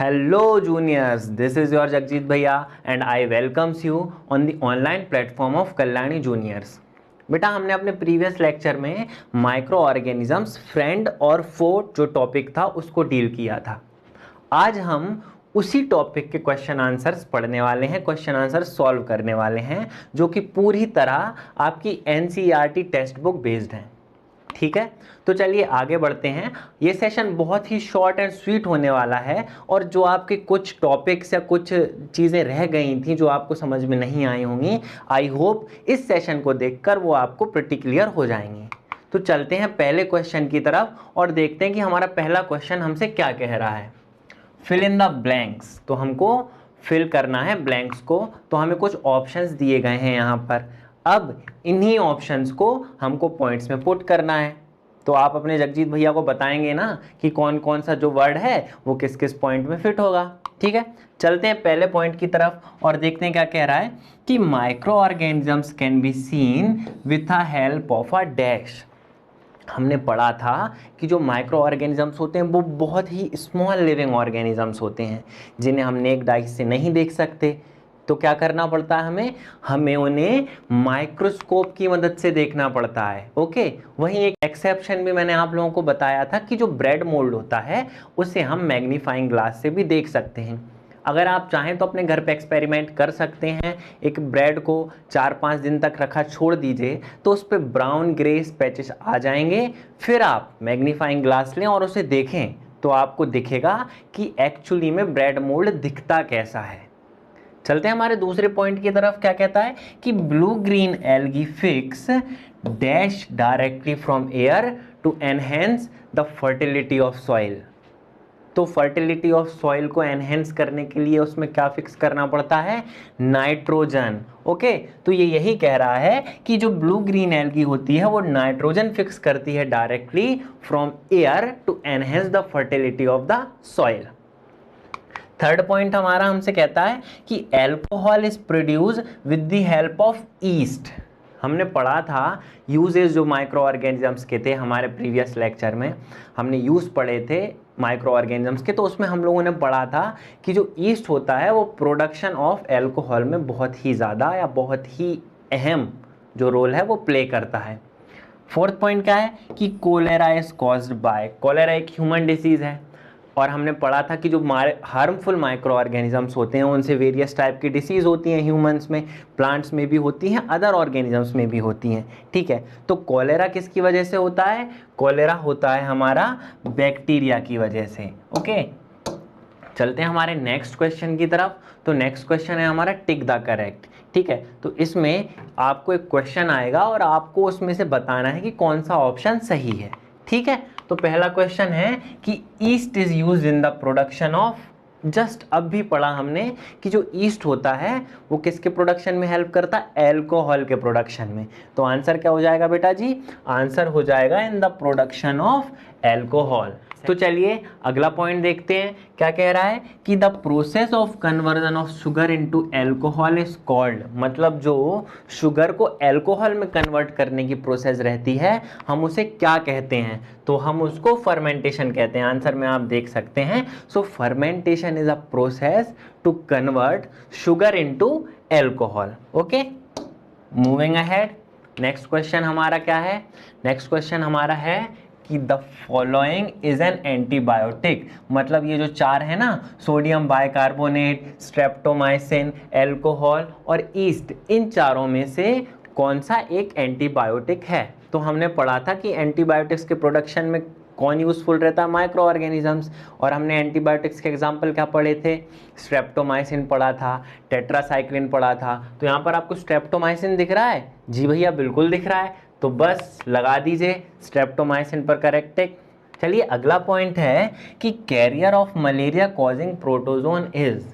Hello juniors, this is your Jagjit Bhaiya and I welcomes you on the online platform of Kalyani Juniors। बेटा हमने अपने previous lecture में micro organisms friend और फो जो topic था उसको डील किया था। आज हम उसी टॉपिक के क्वेश्चन आंसर्स पढ़ने वाले हैं, क्वेश्चन आंसर सॉल्व करने वाले हैं, जो कि पूरी तरह आपकी एनसीईआरटी टेक्स्ट बुक बेस्ड हैं। ठीक है, तो चलिए आगे बढ़ते हैं। ये सेशन बहुत ही शॉर्ट एंड स्वीट होने वाला है और जो आपके कुछ टॉपिक्स या कुछ चीज़ें रह गई थी जो आपको समझ में नहीं आई होंगी, आई होप इस सेशन को देखकर वो आपको प्रिटी क्लियर हो जाएंगी। तो चलते हैं पहले क्वेश्चन की तरफ और देखते हैं कि हमारा पहला क्वेश्चन हमसे क्या कह रहा है। फिल इन द ब्लैंक्स, तो हमको फिल करना है ब्लैंक्स को। तो हमें कुछ ऑप्शंस दिए गए हैं यहाँ पर। अब इन्हीं ऑप्शंस को हमको पॉइंट्स में पुट करना है। तो आप अपने जगजीत भैया को बताएंगे ना कि कौन कौन सा जो वर्ड है वो किस किस पॉइंट में फिट होगा। ठीक है, चलते हैं पहले पॉइंट की तरफ और देखते हैं क्या कह रहा है कि micro organisms can be seen with the help of a dash. हमने पढ़ा था कि जो माइक्रो ऑर्गेनिजम्स होते हैं वो बहुत ही स्मॉल लिविंग ऑर्गेनिजम्स होते हैं जिन्हें हम नेक्ड आई से नहीं देख सकते। तो क्या करना पड़ता है, हमें उन्हें माइक्रोस्कोप की मदद से देखना पड़ता है। ओके, वहीं एक एक्सेप्शन भी मैंने आप लोगों को बताया था कि जो ब्रेड मोल्ड होता है उसे हम मैग्नीफाइंग ग्लास से भी देख सकते हैं। अगर आप चाहें तो अपने घर पे एक्सपेरिमेंट कर सकते हैं। एक ब्रेड को 4-5 दिन तक रखा छोड़ दीजिए तो उस पर ब्राउन ग्रे पैचेस आ जाएंगे। फिर आप मैग्नीफाइंग ग्लास लें और उसे देखें तो आपको दिखेगा कि एक्चुअली में ब्रेड मोल्ड दिखता कैसा है। चलते हैं हमारे दूसरे पॉइंट की तरफ। क्या कहता है कि blue green algae fix dash directly from air to enhance the fertility of soil. तो फर्टिलिटी ऑफ सॉइल को एनहेंस करने के लिए उसमें क्या फिक्स करना पड़ता है, नाइट्रोजन। ओके, तो ये यही कह रहा है कि जो ब्लू ग्रीन एल्गी होती है वो नाइट्रोजन फिक्स करती है directly from air to enhance the fertility of the soil. Third point हमारा हमसे कहता है कि alcohol is produce with the help of yeast. हमने पढ़ा था यूजेस जो माइक्रो ऑर्गेनिजम्स के थे हमारे प्रीवियस लेक्चर में। हमने यूज पढ़े थे माइक्रो ऑर्गेनिजम्स के, तो उसमें हम लोगों ने पढ़ा था कि जो ईस्ट होता है वो प्रोडक्शन ऑफ एल्कोहल में बहुत ही ज़्यादा या बहुत ही अहम जो रोल है वो प्ले करता है। फोर्थ पॉइंट क्या है कि cholera is caused by, cholera एक ह्यूमन डिसीज है और हमने पढ़ा था कि जो हार्मफुल माइक्रो ऑर्गेनिजम्स होते हैं उनसे वेरियस टाइप की डिसीज़ होती हैं, ह्यूमंस में, प्लांट्स में भी होती हैं, अदर ऑर्गेनिजम्स में भी होती हैं। ठीक है, तो कॉलेरा किसकी वजह से होता है, कॉलेरा होता है हमारा बैक्टीरिया की वजह से। ओके, चलते हैं हमारे नेक्स्ट क्वेश्चन की तरफ। तो नेक्स्ट क्वेश्चन है हमारा टिक द करेक्ट। ठीक है, तो इसमें आपको एक क्वेश्चन आएगा और आपको उसमें से बताना है कि कौन सा ऑप्शन सही है। ठीक है, तो पहला क्वेश्चन है कि east is used in the production of, just अब भी पढ़ा हमने कि जो ईस्ट होता है वो किसके प्रोडक्शन में हेल्प करता है, एल्कोहल के प्रोडक्शन में। तो आंसर क्या हो जाएगा बेटा जी, आंसर हो जाएगा in the production of alcohol. तो चलिए अगला पॉइंट देखते हैं क्या कह रहा है कि the process of conversion of sugar into alcohol is called. मतलब जो शुगर को अल्कोहल में कन्वर्ट करने की प्रोसेस रहती है हम उसे क्या कहते हैं, तो हम उसको फर्मेंटेशन कहते हैं। आंसर में आप देख सकते हैं। So fermentation is a process to convert sugar into alcohol. Okay, moving ahead, next question हमारा क्या है, नेक्स्ट क्वेश्चन हमारा है कि the following is an antibiotic. मतलब ये जो चार है ना, सोडियम बाइकार्बोनेट, स्ट्रेप्टोमाइसिन, एल्कोहल और ईस्ट, इन चारों में से कौन सा एक एंटीबायोटिक है। तो हमने पढ़ा था कि एंटीबायोटिक्स के प्रोडक्शन में कौन यूजफुल रहता है, माइक्रो ऑर्गेनिजम्स। और हमने एंटीबायोटिक्स के एग्जाम्पल क्या पढ़े थे, स्ट्रेप्टोमाइसिन पढ़ा था, टेट्रासाइक्लिन पढ़ा था। तो यहाँ पर आपको स्ट्रेप्टोमाइसिन दिख रहा है, जी भैया बिल्कुल दिख रहा है, तो बस लगा दीजिए स्ट्रेप्टोमाइसिन पर करेक्ट टिक। चलिए अगला पॉइंट है कि carrier of malaria causing protozoan is.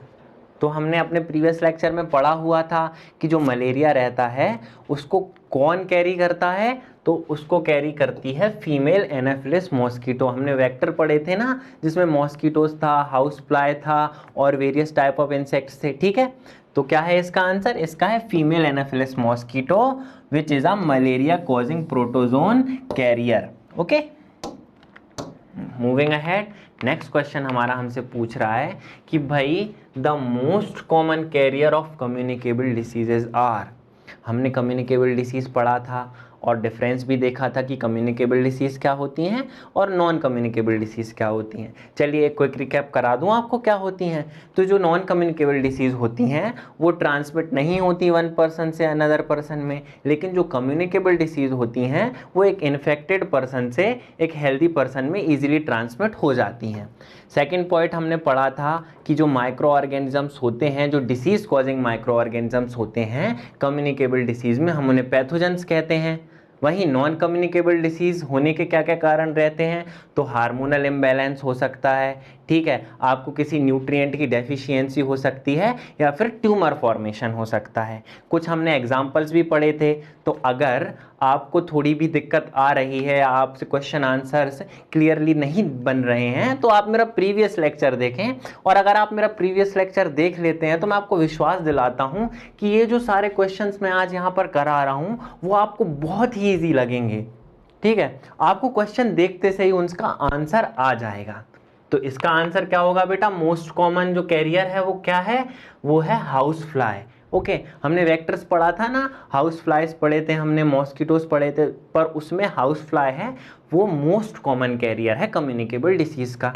तो हमने अपने प्रीवियस लेक्चर में पढ़ा हुआ था कि जो मलेरिया रहता है उसको कौन कैरी करता है, तो उसको कैरी करती है फीमेल एनाफिलिस मॉस्किटो। हमने वेक्टर पढ़े थे ना जिसमें मॉस्किटोज था, हाउस फ्लाई था और वेरियस टाइप ऑफ इंसेक्ट्स थे। ठीक है, तो क्या है इसका आंसर, इसका है female anopheles mosquito which is a malaria causing protozoan carrier. Okay, moving ahead, next question हमारा हमसे पूछ रहा है कि भाई the most common carrier of communicable diseases are. हमने कम्युनिकेबल डिसीज़ पढ़ा था और डिफरेंस भी देखा था कि कम्युनिकेबल डिसीज़ क्या होती हैं और नॉन कम्युनिकेबल डिसीज़ क्या होती हैं। चलिए एक क्विक रिकैप करा दूं आपको क्या होती हैं। तो जो नॉन कम्युनिकेबल डिसीज़ होती हैं वो ट्रांसमिट नहीं होती वन पर्सन से अनदर पर्सन में, लेकिन जो कम्युनिकेबल डिसीज़ होती हैं वो एक इन्फेक्टेड पर्सन से एक हेल्दी पर्सन में ईजिली ट्रांसमिट हो जाती हैं। सेकेंड पॉइंट हमने पढ़ा था कि जो माइक्रो ऑर्गेनिजम्स होते हैं, जो डिसीज़ कॉजिंग माइक्रो ऑर्गेनिजम्स होते हैं कम्युनिकेबल डिसीज़ में, हम उन्हें पैथोजेंस कहते हैं। वहीं नॉन कम्युनिकेबल डिसीज़ होने के क्या क्या कारण रहते हैं, तो हार्मोनल इम्बैलेंस हो सकता है, ठीक है, आपको किसी न्यूट्रिएंट की डेफिशिएंसी हो सकती है या फिर ट्यूमर फॉर्मेशन हो सकता है। कुछ हमने एग्जांपल्स भी पढ़े थे। तो अगर आपको थोड़ी भी दिक्कत आ रही है, आपसे क्वेश्चन आंसर्स क्लियरली नहीं बन रहे हैं, तो आप मेरा प्रीवियस लेक्चर देखें। और अगर आप मेरा प्रीवियस लेक्चर देख लेते हैं तो मैं आपको विश्वास दिलाता हूं कि ये जो सारे क्वेश्चंस मैं आज यहाँ पर करा रहा हूँ वो आपको बहुत ही ईजी लगेंगे। ठीक है, आपको क्वेश्चन देखते से ही उनका आंसर आ जाएगा। तो इसका आंसर क्या होगा बेटा, मोस्ट कॉमन जो कैरियर है वो क्या है, वो है हाउस फ्लाई। ओके, हमने वेक्टर्स पढ़ा था ना, हाउस फ्लाइज पढ़े थे हमने, मॉस्किटोज पढ़े थे, पर उसमें हाउस फ्लाई है वो मोस्ट कॉमन कैरियर है कम्युनिकेबल डिसीज का।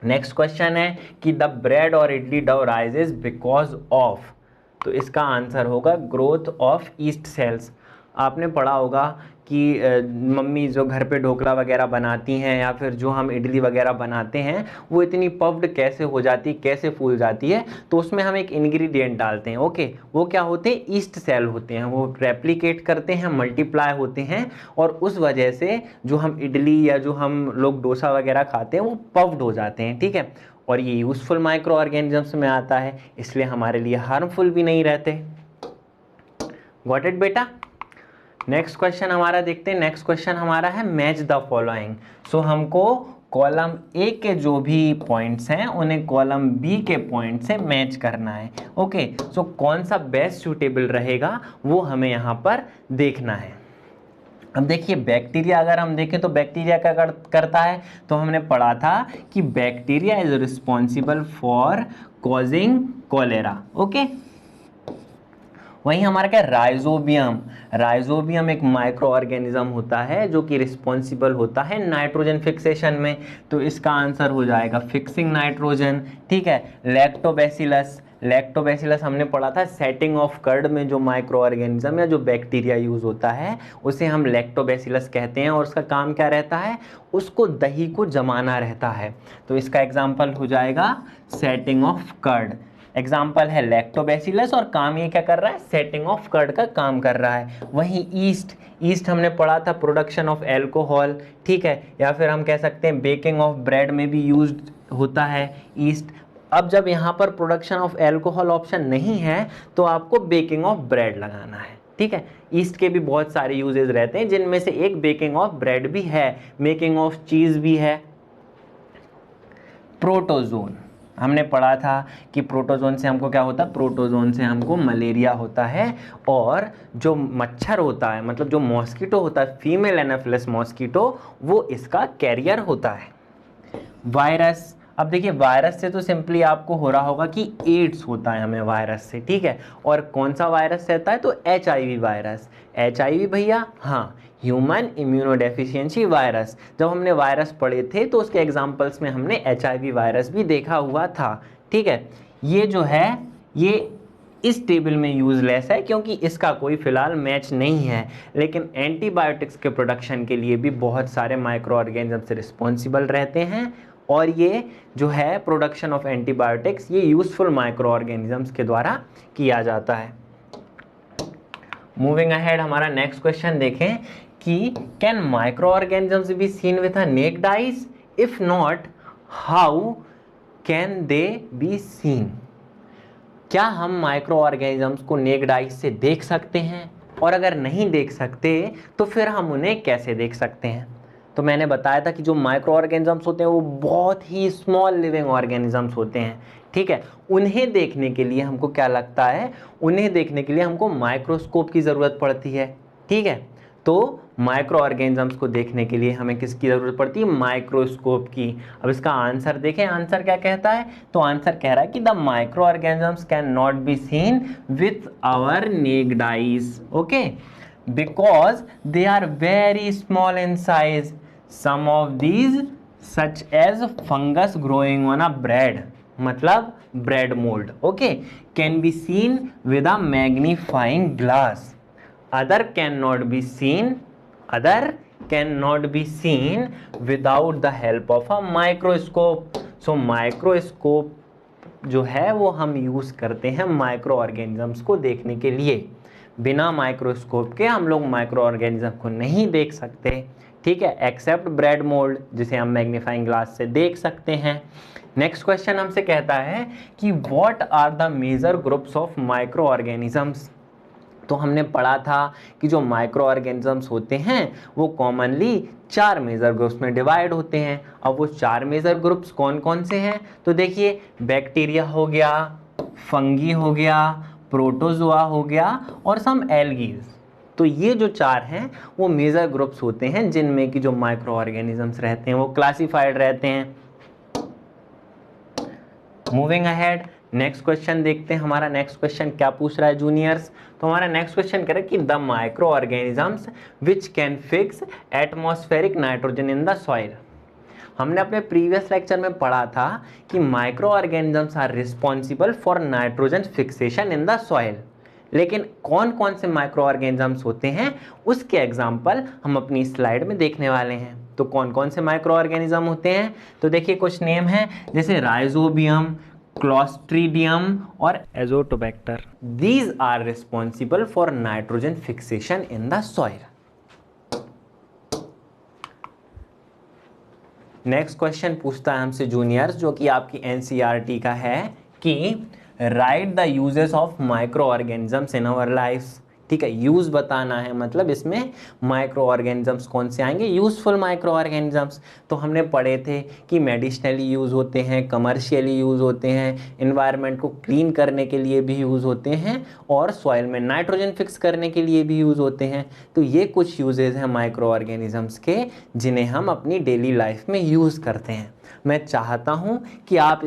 नेक्स्ट क्वेश्चन है कि द ब्रेड और idli dough rises because of, तो इसका आंसर होगा ग्रोथ ऑफ ईस्ट सेल्स। आपने पढ़ा होगा कि मम्मी जो घर पे ढोकला वगैरह बनाती हैं या फिर जो हम इडली वगैरह बनाते हैं वो इतनी पफ्ड कैसे हो जाती, कैसे फूल जाती है, तो उसमें हम एक इंग्रेडिएंट डालते हैं। ओके, वो क्या होते हैं, ईस्ट सेल होते हैं, वो रेप्लिकेट करते हैं, मल्टीप्लाई होते हैं, और उस वजह से जो हम इडली या जो हम लोग डोसा वगैरह खाते हैं वो पफ्ड हो जाते हैं। ठीक है, और ये यूजफुल माइक्रो ऑर्गेनिजम्स में आता है, इसलिए हमारे लिए हार्मफुल भी नहीं रहते। गॉट इट बेटा। नेक्स्ट क्वेश्चन हमारा देखते हैं। नेक्स्ट क्वेश्चन हमारा है मैच द फॉलोइंग। सो हमको कॉलम ए के जो भी पॉइंट्स हैं उन्हें कॉलम बी के पॉइंट से मैच करना है। ओके, सो कौन सा बेस्ट सूटेबल रहेगा वो हमें यहाँ पर देखना है। अब देखिए बैक्टीरिया अगर हम देखें तो बैक्टीरिया क्या करता है, तो हमने पढ़ा था कि bacteria is responsible for causing cholera. Okay, वहीं हमारा क्या, राइजोबियम, राइजोबियम एक माइक्रो ऑर्गेनिज्म होता है जो कि रिस्पॉन्सिबल होता है नाइट्रोजन फिक्सेशन में, तो इसका आंसर हो जाएगा फिक्सिंग नाइट्रोजन। ठीक है, लैक्टोबैसिलस, लैक्टोबैसिलस हमने पढ़ा था सेटिंग ऑफ कर्ड में जो माइक्रो ऑर्गेनिज्म या जो बैक्टीरिया यूज होता है उसे हम लैक्टोबैसिलस कहते हैं, और उसका काम क्या रहता है, उसको दही को जमाना रहता है, तो इसका एग्जाम्पल हो जाएगा सेटिंग ऑफ कर्ड। एग्जाम्पल है लैक्टोबैसिलस और काम ये क्या कर रहा है, सेटिंग ऑफ कर्ड का काम कर रहा है। वहीं ईस्ट, ईस्ट हमने पढ़ा था प्रोडक्शन ऑफ एल्कोहल, ठीक है, या फिर हम कह सकते हैं बेकिंग ऑफ ब्रेड में भी यूज होता है ईस्ट। अब जब यहाँ पर प्रोडक्शन ऑफ एल्कोहल ऑप्शन नहीं है तो आपको बेकिंग ऑफ ब्रेड लगाना है। ठीक है, ईस्ट के भी बहुत सारे यूजेस रहते हैं जिनमें से एक बेकिंग ऑफ ब्रेड भी है, मेकिंग ऑफ चीज भी है। प्रोटोजोन हमने पढ़ा था कि प्रोटोजोन से हमको क्या होता है, प्रोटोजोन से हमको मलेरिया होता है, और जो मच्छर होता है मतलब जो मॉस्किटो होता है, फीमेल एनाफिलस मॉस्किटो, वो इसका कैरियर होता है। वायरस, अब देखिए वायरस से तो सिंपली आपको हो रहा होगा कि एड्स होता है हमें वायरस से, ठीक है, और कौन सा वायरस रहता है, तो HIV वायरस। HIV भैया, हाँ, ह्यूमन इम्यूनोडेफिशिएंसी वायरस। जब हमने वायरस पढ़े थे तो उसके एग्जांपल्स में हमने HIV वायरस भी देखा हुआ था। ठीक है, ये जो है ये इस टेबल में यूजलेस है क्योंकि इसका कोई फिलहाल मैच नहीं है, लेकिन एंटीबायोटिक्स के प्रोडक्शन के लिए भी बहुत सारे माइक्रो ऑर्गेनिजम्स रिस्पॉन्सिबल रहते हैं, और ये जो है प्रोडक्शन ऑफ एंटीबायोटिक्स ये यूजफुल माइक्रो ऑर्गेनिजम्स के द्वारा किया जाता है। मूविंग अहेड, हमारा नेक्स्ट क्वेश्चन देखें कि can micro organisms B seen with a necked eyes, if not how can they be seen. क्या हम माइक्रो ऑर्गेनिजम्स को नेक्ड आइज से देख सकते हैं, और अगर नहीं देख सकते तो फिर हम उन्हें कैसे देख सकते हैं। तो मैंने बताया था कि जो माइक्रो ऑर्गेनिजम्स होते हैं वो बहुत ही स्मॉल लिविंग ऑर्गेनिजम्स होते हैं। ठीक है, उन्हें देखने के लिए हमको क्या लगता है, उन्हें देखने के लिए हमको माइक्रोस्कोप की ज़रूरत पड़ती है। ठीक है, तो माइक्रो ऑर्गेनिजम्स को देखने के लिए हमें किसकी ज़रूरत पड़ती है? माइक्रोस्कोप की। अब इसका आंसर देखें, आंसर क्या कहता है? तो आंसर कह रहा है कि the micro organisms can not be seen with our naked eyes, okay, because they are very small in size. Some of these such as fungus growing on a bread, मतलब bread mould, okay, can be seen with a magnifying glass. Other cannot be seen without the help of a microscope. So microscope जो है वो हम use करते हैं micro organisms को देखने के लिए. बिना माइक्रोस्कोप के हम लोग माइक्रो ऑर्गेनिज्म को नहीं देख सकते, ठीक है, एक्सेप्ट ब्रेड मोल्ड जिसे हम मैग्नीफाइंग ग्लास से देख सकते हैं. नेक्स्ट क्वेश्चन हमसे कहता है कि what are the major groups of microorganisms. तो हमने पढ़ा था कि जो माइक्रो ऑर्गेनिजम्स होते हैं वो कॉमनली 4 मेजर ग्रुप्स में डिवाइड होते हैं. अब वो 4 मेजर ग्रुप्स कौन कौन से हैं? तो देखिए, बैक्टीरिया हो गया, फंगी हो गया, प्रोटोजोआ हो गया और सम एल्गीज. तो ये जो 4 हैं वो मेजर ग्रुप्स होते हैं जिनमें कि जो माइक्रो ऑर्गेनिजम्स रहते हैं वो क्लासिफाइड रहते हैं. मूविंग अहेड, नेक्स्ट क्वेश्चन देखते हैं. हमारा नेक्स्ट क्वेश्चन क्या पूछ रहा है जूनियर्स? तो हमारा नेक्स्ट क्वेश्चन कह रहा है कि the micro organisms which can fix atmospheric nitrogen in the soil. हमने अपने प्रीवियस लेक्चर में पढ़ा था कि micro organisms are responsible for nitrogen fixation in the soil. लेकिन कौन कौन से माइक्रो ऑर्गेनिजम्स होते हैं उसके एग्जाम्पल हम अपनी स्लाइड में देखने वाले हैं. तो कौन कौन से माइक्रो ऑर्गेनिज्म होते हैं? तो देखिए कुछ नेम हैं, जैसे राइजोबियम, क्लॉस्ट्रीडियम और azotobacter. These are responsible for nitrogen fixation in the soil. Next question पूछता है हमसे जूनियर्स, जो कि आपकी एनसीईआरटी का है, कि write the uses of microorganisms in our life. ठीक है, यूज बताना है, मतलब इसमें माइक्रो ऑर्गेनिजम्स कौन से आएंगे? Useful micro organisms. तो हमने पढ़े थे कि मेडिसिनली यूज होते हैं, कमर्शियली यूज होते हैं, इन्वायरमेंट को क्लीन करने के लिए भी यूज होते हैं और सॉइल में नाइट्रोजन फिक्स करने के लिए भी यूज होते हैं. तो ये कुछ यूजेज हैं माइक्रो ऑर्गेनिजम्स के जिन्हें हम अपनी डेली लाइफ में यूज करते हैं. मैं चाहता हूं कि आप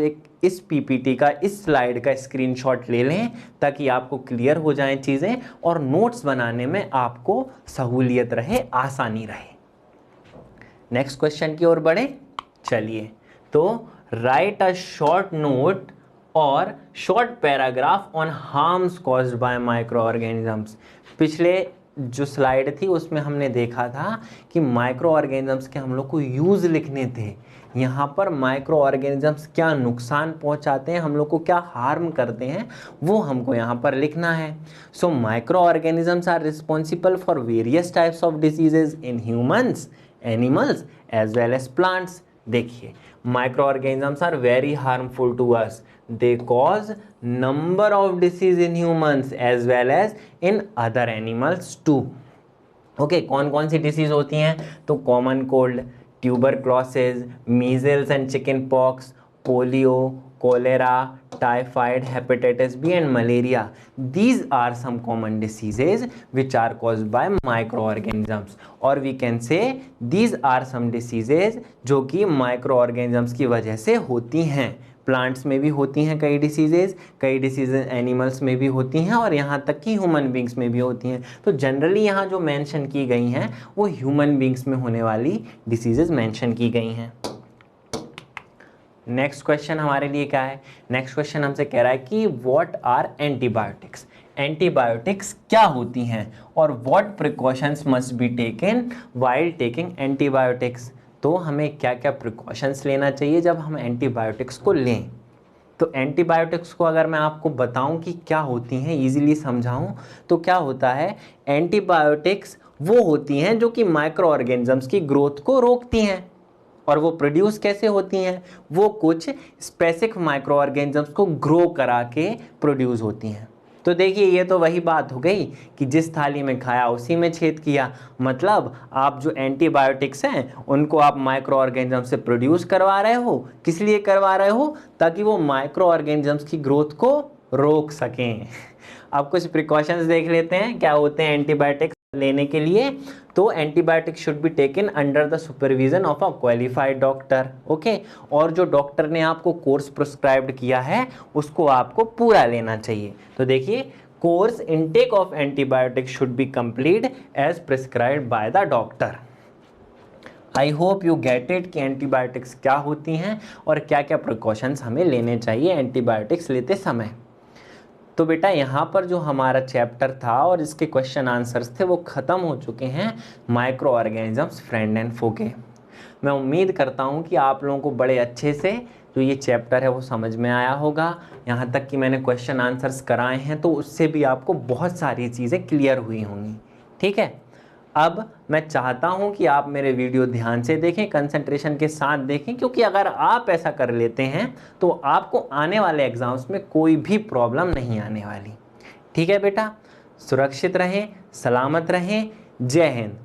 इस पीपीटी का, इस स्लाइड का स्क्रीनशॉट ले लें ताकि आपको क्लियर हो जाएं चीज़ें और नोट्स बनाने में आपको सहूलियत रहे, आसानी रहे. नेक्स्ट क्वेश्चन की ओर बढ़े. चलिए, तो राइट अ शॉर्ट नोट और short paragraph on harms caused by micro organisms. पिछले जो स्लाइड थी उसमें हमने देखा था कि माइक्रो ऑर्गेनिजम्स के हम लोग को यूज़ लिखने थे. यहाँ पर माइक्रो ऑर्गेनिजम्स क्या नुकसान पहुँचाते हैं, हम लोग को क्या हार्म करते हैं, वो हमको यहाँ पर लिखना है. So micro organisms are responsible for various types of diseases in humans, animals as well as plants. देखिए, micro organisms are very harmful to us. They cause number of disease in humans as well as in other animals too. Okay, कौन कौन सी disease होती हैं? तो common cold, tuberculosis, measles and chicken pox, polio, cholera, typhoid, hepatitis B and malaria. These are some common diseases which are caused by microorganisms, or we can say these are some diseases जो कि microorganisms की वजह से होती हैं. Plants में भी होती हैं कई डिसीजेज एनिमल्स में भी होती हैं और यहाँ तक कि ह्यूमन बींग्स में भी होती हैं. तो जनरली यहाँ जो मेंशन की गई हैं वो ह्यूमन बींग्स में होने वाली डिसीजेज मेंशन की गई हैं. नेक्स्ट क्वेश्चन हमारे लिए क्या है? नेक्स्ट क्वेश्चन हमसे कह रहा है कि व्हाट आर एंटीबायोटिक्स. एंटीबायोटिक्स क्या होती हैं और what precautions must be taken while taking antibiotics. तो हमें क्या क्या प्रिकॉशंस लेना चाहिए जब हम एंटीबायोटिक्स को लें. तो एंटीबायोटिक्स को अगर मैं आपको बताऊं कि क्या होती हैं, इजीली समझाऊं, तो क्या होता है, एंटीबायोटिक्स वो होती हैं जो कि माइक्रो ऑर्गेनिजम्स की ग्रोथ को रोकती हैं. और वो प्रोड्यूस कैसे होती हैं? वो कुछ स्पेसिफिक माइक्रो ऑर्गेनिजम्स को ग्रो करा के प्रोड्यूस होती हैं. तो देखिए, ये तो वही बात हो गई कि जिस थाली में खाया उसी में छेद किया. मतलब आप जो एंटीबायोटिक्स हैं उनको आप माइक्रो ऑर्गेनिज्म से प्रोड्यूस करवा रहे हो. किस लिए करवा रहे हो? ताकि वो माइक्रो ऑर्गेनिजम्स की ग्रोथ को रोक सकें. अब कुछ प्रिकॉशंस देख लेते हैं क्या होते हैं एंटीबायोटिक्स. लेने के लिए, तो antibiotic should be taken under the supervision of a qualified doctor. Okay, और जो डॉक्टर ने आपको कोर्स प्रिस्क्राइब्ड किया है उसको आपको पूरा लेना चाहिए। तो देखिए, course intake of antibiotic should be complete as prescribed by the doctor. I hope you get it कि एंटीबायोटिक्स क्या होती हैं और क्या क्या प्रिकॉशंस हमें लेने चाहिए एंटीबायोटिक्स लेते समय। तो बेटा यहाँ पर जो हमारा चैप्टर था और इसके क्वेश्चन आंसर्स थे वो ख़त्म हो चुके हैं माइक्रो ऑर्गेनिजम्स फ्रेंड एंड फो के। मैं उम्मीद करता हूँ कि आप लोगों को बड़े अच्छे से जो ये चैप्टर है वो समझ में आया होगा। यहाँ तक कि मैंने क्वेश्चन आंसर्स कराए हैं तो उससे भी आपको बहुत सारी चीज़ें क्लियर हुई होंगी। ठीक है, अब मैं चाहता हूं कि आप मेरे वीडियो ध्यान से देखें, कंसंट्रेशन के साथ देखें, क्योंकि अगर आप ऐसा कर लेते हैं तो आपको आने वाले एग्जाम्स में कोई भी प्रॉब्लम नहीं आने वाली। ठीक है बेटा, सुरक्षित रहें, सलामत रहें। जय हिंद।